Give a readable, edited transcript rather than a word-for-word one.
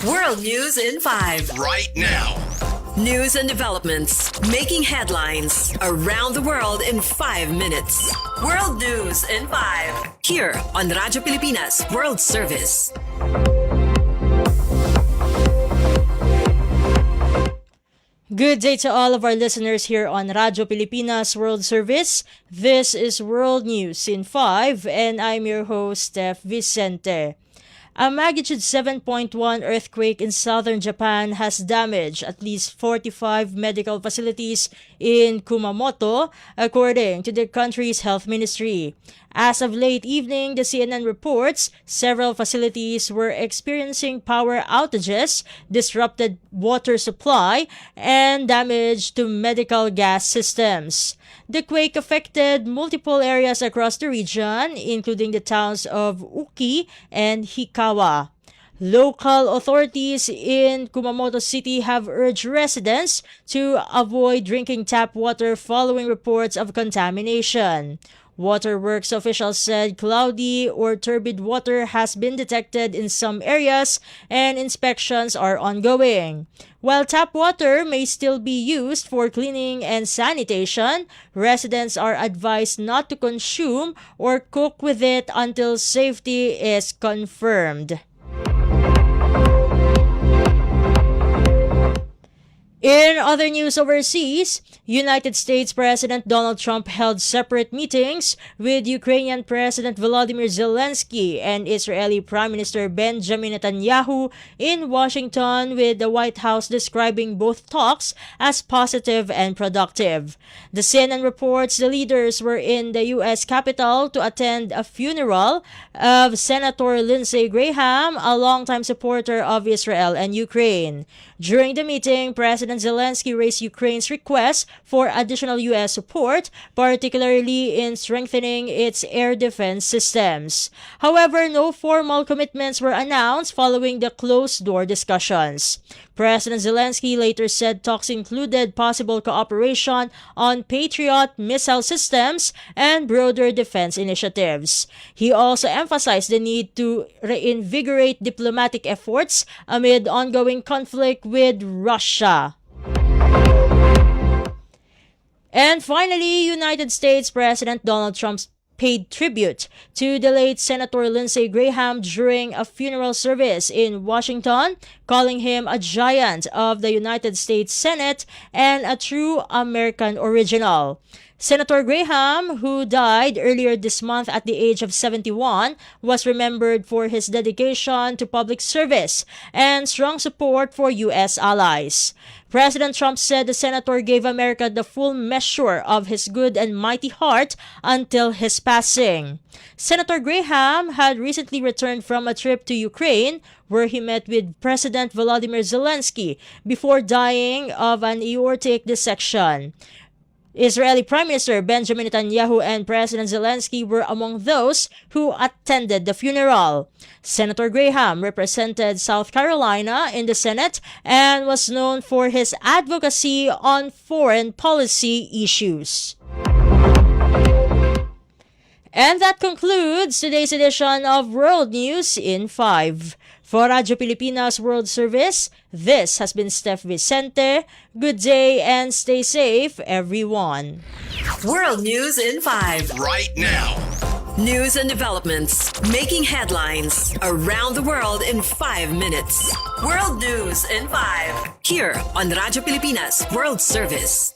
World News in 5. Right now. News and developments making headlines around the world in 5 minutes. World News in 5. Here on Radyo Pilipinas World Service. Good day to all of our listeners here on Radyo Pilipinas World Service. This is World News in 5 and I'm your host, Steph Vicente. A magnitude 7.1 earthquake in southern Japan has damaged at least 45 medical facilities in Kumamoto, according to the country's health ministry. As of late evening, the CNN reports several facilities were experiencing power outages, disrupted water supply, and damage to medical gas systems. The quake affected multiple areas across the region, including the towns of Uki and Hikawa. Local authorities in Kumamoto City have urged residents to avoid drinking tap water following reports of contamination. Waterworks officials said cloudy or turbid water has been detected in some areas and inspections are ongoing. While tap water may still be used for cleaning and sanitation, residents are advised not to consume or cook with it until safety is confirmed. In other news overseas, United States President Donald Trump held separate meetings with Ukrainian President Volodymyr Zelensky and Israeli Prime Minister Benjamin Netanyahu in Washington, with the White House describing both talks as positive and productive. The CNN reports the leaders were in the U.S. Capitol to attend a funeral of Senator Lindsey Graham, a longtime supporter of Israel and Ukraine. During the meeting, President Zelensky raised Ukraine's request for additional U.S. support, particularly in strengthening its air defense systems. However, no formal commitments were announced following the closed-door discussions. President Zelensky later said talks included possible cooperation on Patriot missile systems and broader defense initiatives. He also emphasized the need to reinvigorate diplomatic efforts amid ongoing conflict with Russia. And finally, United States President Donald Trump paid tribute to the late Senator Lindsey Graham during a funeral service in Washington, calling him a giant of the United States Senate and a true American original. Senator Graham, who died earlier this month at the age of 71, was remembered for his dedication to public service and strong support for U.S. allies. President Trump said the senator gave America the full measure of his good and mighty heart until his passing. Senator Graham had recently returned from a trip to Ukraine, where he met with President Volodymyr Zelensky before dying of an aortic dissection. Israeli Prime Minister Benjamin Netanyahu and President Zelensky were among those who attended the funeral. Senator Graham represented South Carolina in the Senate and was known for his advocacy on foreign policy issues. And that concludes today's edition of World News in 5. For Radyo Pilipinas World Service, this has been Steph Vicente. Good day and stay safe, everyone. World News in 5. Right now. News and developments making headlines around the world in 5 minutes. World News in 5. Here on Radyo Pilipinas World Service.